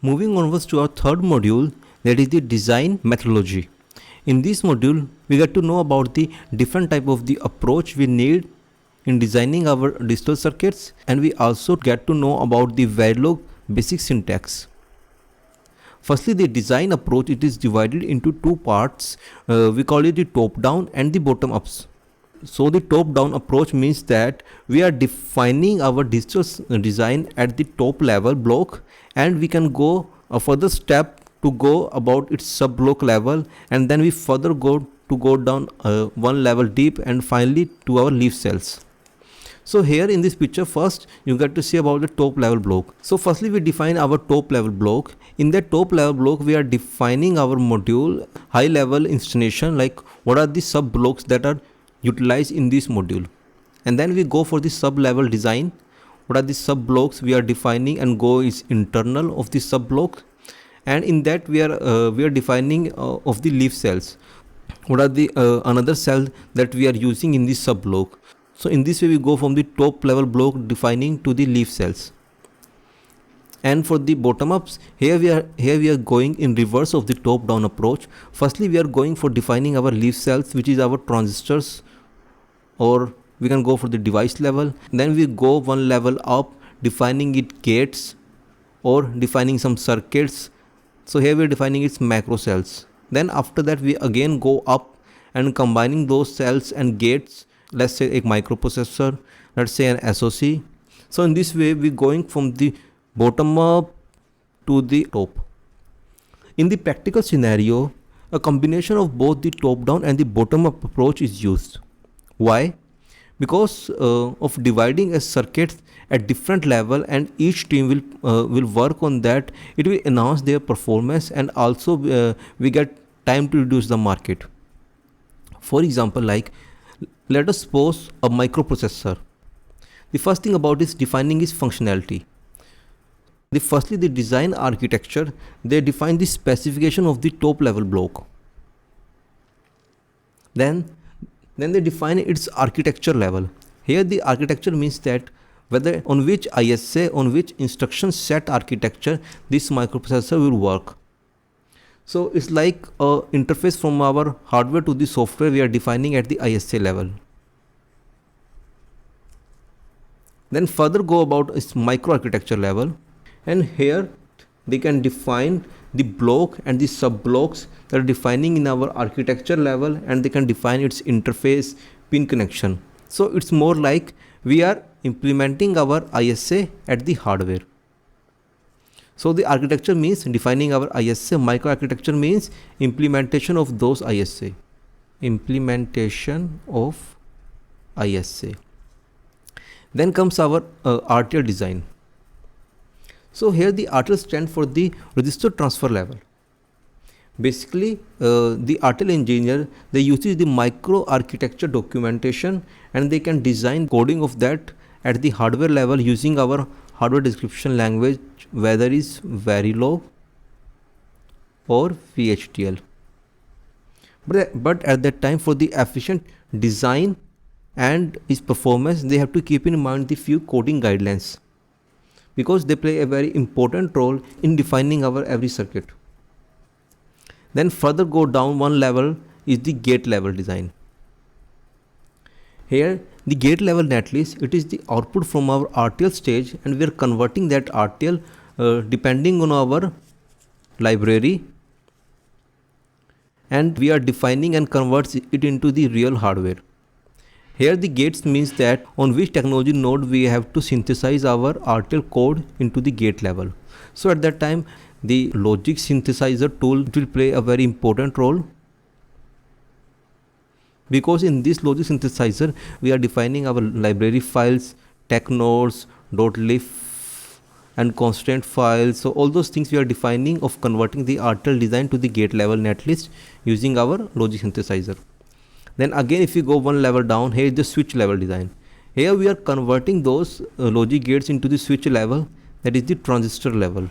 Moving onwards to our third module, that is the design methodology. In this module, we get to know about the different type of the approach we need in designing our digital circuits, and we also get to know about the Verilog basic syntax. Firstly, the design approach, it is divided into two parts. We call it the top down and the bottom ups. So the top down approach means that we are defining our digital design at the top level block, and we can go a further step to go about its sub block level, and then we further go down one level deep and finally to our leaf cells. So here in this picture, first you get to see about the top level block. So firstly we define our top level block. In that top level block we are defining our module high level installation, like what are the sub blocks that are utilized in this module, and then we go for the sub level design. What are the sub blocks we are defining, and go is internal of the sub block, and in that we are defining of the leaf cells. What are the another cell that we are using in this sub block. So in this way we go from the top level block defining to the leaf cells. And for the bottom ups, here we are going in reverse of the top down approach. Firstly we are going for defining our leaf cells, which is our transistors, or we can go for the device level. Then we go one level up defining it gates or defining some circuits. So here we are defining its macro cells. Then after that we again go up and combining those cells and gates, let's say a microprocessor, let's say an SoC. So in this way we going from the bottom up to the top. In the practical scenario, a combination of both the top down and the bottom up approach is used. Why? Because of dividing a circuit at different level, and each team will work on that. It will enhance their performance, and also we get time to reduce the market. For example, like let us suppose a microprocessor. The first thing about is defining its functionality. Firstly, the design architecture, they define the specification of the top level block. Then they define its architecture level. Here the architecture means that whether on which ISA, on which instruction set architecture this microprocessor will work. So it's like a interface from our hardware to the software we are defining at the ISA level. Then further go about its microarchitecture level, and here they can define the block and the sub blocks that are defining in our architecture level, and they can define its interface, pin connection. So it's more like we are implementing our ISA at the hardware. So the architecture means defining our ISA, microarchitecture means implementation of those ISA. Implementation of ISA. Then comes our RTL design. So here the RTL stands for the register transfer level. Basically the RTL engineer, they uses the micro architecture documentation, and they can design coding of that at the hardware level using our hardware description language, whether is Verilog or VHDL. But at that time, for the efficient design and its performance, they have to keep in mind the few coding guidelines, because they play a very important role in defining our every circuit. Then further go down one level is the gate level design. Here the gate level netlist, it is the output from our RTL stage, and we are converting that RTL depending on our library, and we are defining and converts it into the real hardware. Here the gates means that on which technology node we have to synthesize our RTL code into the gate level. So at that time the logic synthesizer tool will play a very important role, because in this logic synthesizer we are defining our library files, tech nodes, .lif and constraint files. So all those things we are defining of converting the RTL design to the gate level netlist using our logic synthesizer. Then again if you go one level down, here is the switch level design. Here we are converting those logic gates into the switch level, that is the transistor level.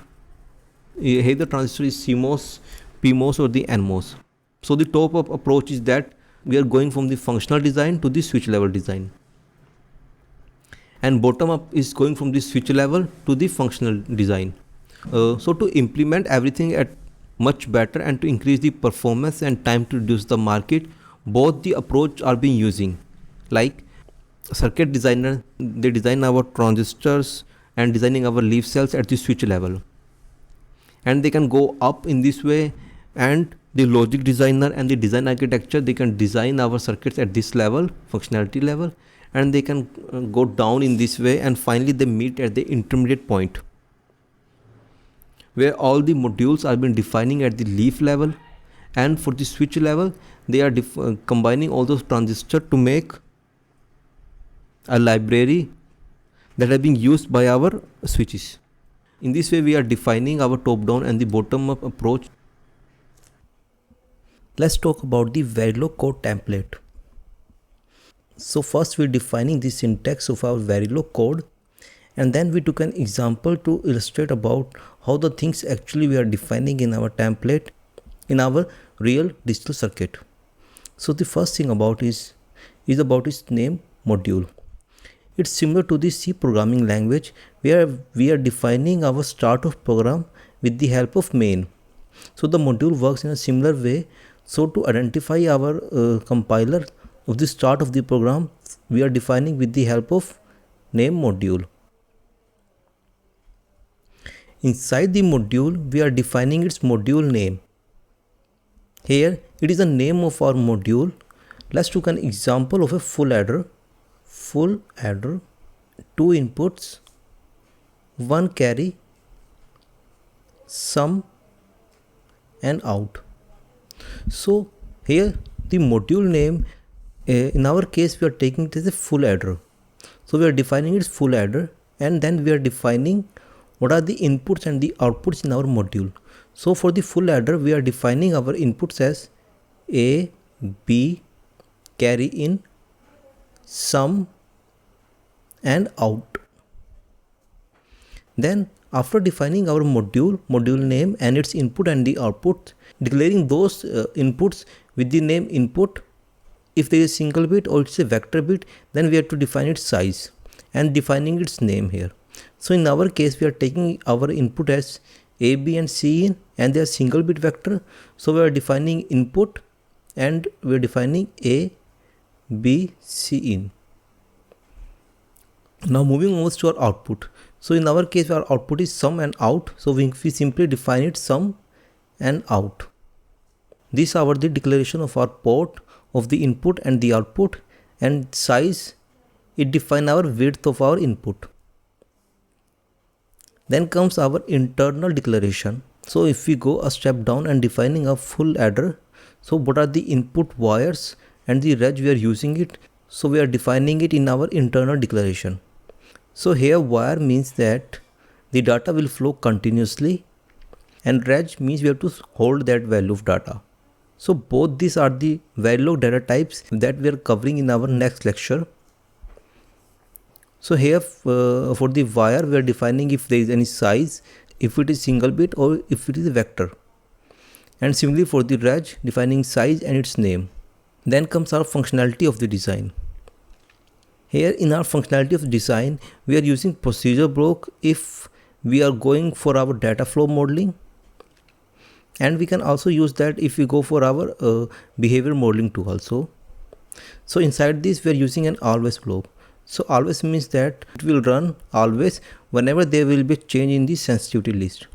Here the transistor is CMOS, PMOS or the NMOS. So the top up approach is that we are going from the functional design to the switch level design, and bottom up is going from the switch level to the functional design. So to implement everything at much better and to increase the performance and time to reduce the market, both the approach are being using. Like circuit designer, they design our transistors and designing our leaf cells at the switch level, and they can go up in this way. And the logic designer and the design architecture, they can design our circuits at this level, functionality level, and they can go down in this way, and finally they meet at the intermediate point where all the modules are been defining at the leaf level. And for the switch level, they are combining all those transistors to make a library that are being used by our switches. In this way, we are defining our top down and the bottom up approach. Let's talk about the Verilog code template. So first we're defining the syntax of our Verilog code, and then we took an example to illustrate about how the things actually we are defining in our template in our real digital circuit. So the first thing about is about its name, module. It's similar to the C programming language where we are defining our start of program with the help of main. So the module works in a similar way. So to identify our compiler of the start of the program, we are defining with the help of name module. Inside the module, we are defining its module name. Here it is the name of our module. Let's take an example of a full adder. Full adder, 2 inputs, 1 carry, sum and out. So here the module name, in our case we are taking it as a full adder. So we are defining its full adder, and then we are defining what are the inputs and the outputs in our module. So for the full adder, we are defining our inputs as A, B, carry in, sum and out. Then after defining our module name and its input and the output, declaring those inputs with the name input. If there is a single bit or it's a vector bit, then we have to define its size and defining its name here. So in our case, we are taking our input as A, B and C in, and they are single bit vector. So we are defining input and we are defining A, B, C in. Now moving on to our output. So in our case, our output is sum and out. So we simply define it sum and out. These are the declaration of our port of the input and the output, and size, it define our width of our input. Then comes our internal declaration. So if we go a step down and defining a full adder, so what are the input wires and the reg we are using it. So we are defining it in our internal declaration. So here wire means that the data will flow continuously, and reg means we have to hold that value of data. So both these are the Verilog data types that we are covering in our next lecture. So here for the wire, we are defining if there is any size, if it is single bit or if it is a vector. And similarly for the reg, defining size and its name. Then comes our functionality of the design. Here in our functionality of design, we are using procedure block if we are going for our data flow modeling. And we can also use that if we go for our behavior modeling too also. So inside this, we are using an always block. So always means that it will run always whenever there will be change in the sensitivity list.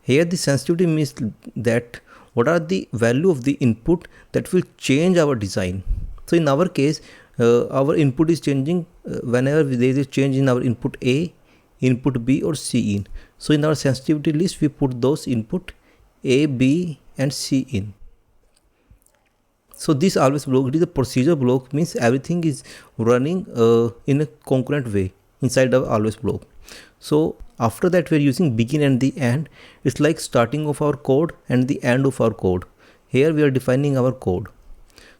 Here the sensitivity means that what are the value of the input that will change our design. So in our case, our input is changing whenever there is a change in our input A, input B or C in. So in our sensitivity list, we put those input A, B and C in. So this always block, it is a procedure block, means everything is running in a concurrent way inside our always block. So after that, we are using begin and the end. It's like starting of our code and the end of our code. Here we are defining our code.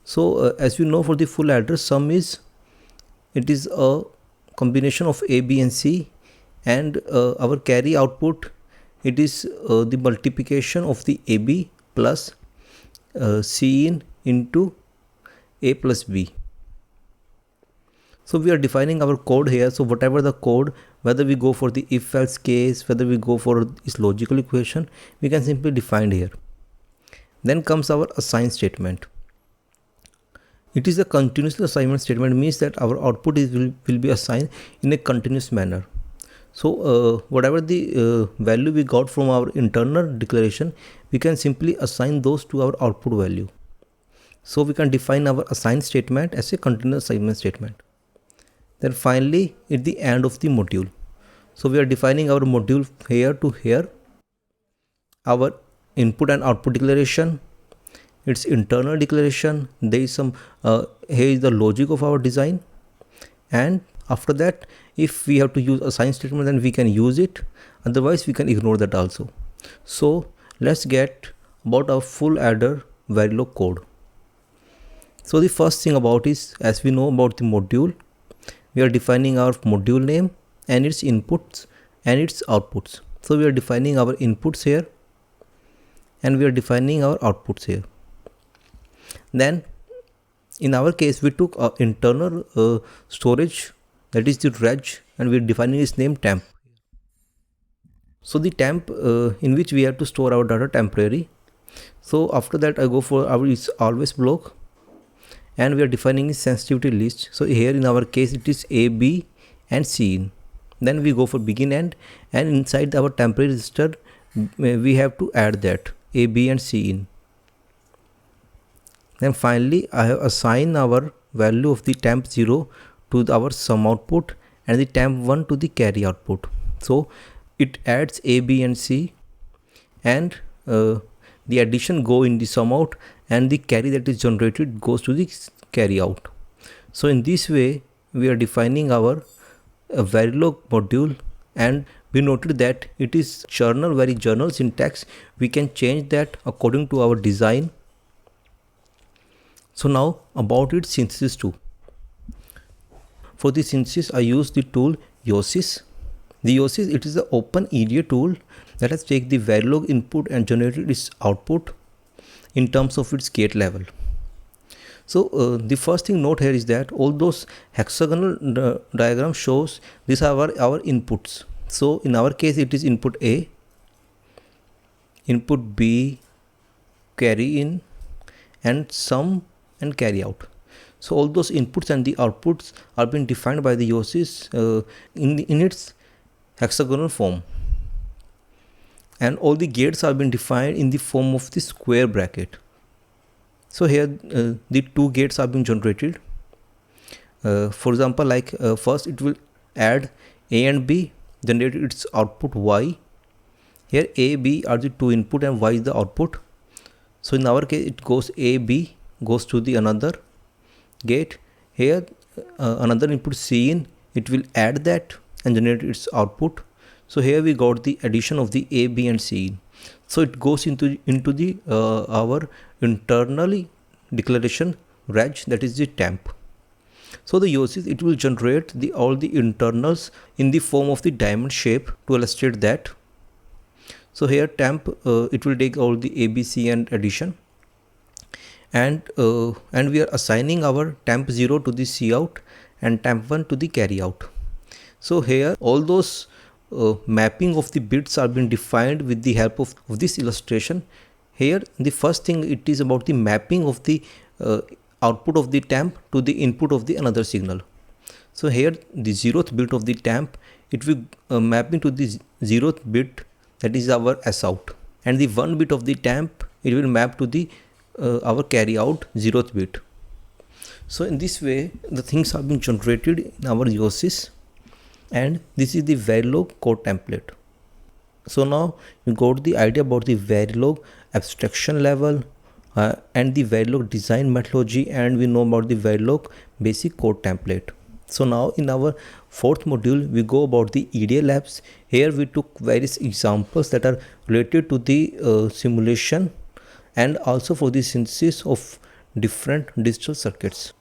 So as you know, for the full adder, sum is, it is a combination of A, B and C, and our carry output, it is the multiplication of the AB plus C in into A plus B. So we are defining our code here. So whatever the code, whether we go for the if else case, whether we go for this logical equation, we can simply define here. Then comes our assign statement. It is a continuous assignment statement, means that our output will be assigned in a continuous manner. So whatever the value we got from our internal declaration, we can simply assign those to our output value. So we can define our assign statement as a continuous assignment statement. Then finally, at the end of the module, so we are defining our module here to here, our input and output declaration, its internal declaration, there is some here is the logic of our design, and after that, if we have to use assign statement, then we can use it, otherwise we can ignore that also. So let's get about our full adder Verilog code. So the first thing about is, as we know about the module, we are defining our module name and its inputs and its outputs. So we are defining our inputs here and we are defining our outputs here. Then in our case, we took our internal storage, that is the reg, and we are defining its name temp. So the temp in which we have to store our data temporary. So after that, I go for our is always block, and we are defining a sensitivity list. So here in our case, it is A, B and C in. Then we go for begin end, and inside our temporary register, we have to add that A, B and C in. Then finally, I have assigned our value of the temp 0 to our sum output and the temp 1 to the carry output. So it adds A, B and C, and the addition go in the sum out, and the carry that is generated goes to the carry out. So in this way, we are defining our Verilog module, and we noted that it is journal, very journal syntax. We can change that according to our design. So now about its synthesis too. For the synthesis, I use the tool Yosys. The Yosys, it is an open EDA tool that has taken the Verilog input and generated its output in terms of its gate level. So the first thing note here is that all those hexagonal diagram shows these are our inputs. So in our case, it is input A, input B, carry in, and sum and carry out. So all those inputs and the outputs are being defined by the Yosys in its hexagonal form, and all the gates are being defined in the form of the square bracket. So here the two gates are being generated. For example, like first it will add A and B, generate its output Y. Here A, B are the two input and Y is the output. So in our case, it goes A, B goes to the another gate. Here another input C in, it will add that and generate its output. So here we got the addition of the A, B and C in. So it goes into the our internally declaration reg, that is the temp. So the Yosys, it will generate all the internals in the form of the diamond shape to illustrate that. So here temp, it will take all the A, B, C and addition, and we are assigning our temp 0 to the C out and temp 1 to the carry out. So here all those mapping of the bits are being defined with the help of this illustration. Here the first thing, it is about the mapping of the output of the temp to the input of the another signal. So here the 0th bit of the temp, it will mapping to the 0th bit, that is our S out, and the 1 bit of the temp, it will map to the our carry out 0th bit. So in this way, the things are being generated in our Yosys, and this is the Verilog code template. So now you got the idea about the Verilog abstraction level and the Verilog design methodology, and we know about the Verilog basic code template. So now in our fourth module, we go about the EDA labs. Here we took various examples that are related to the simulation and also for the synthesis of different digital circuits.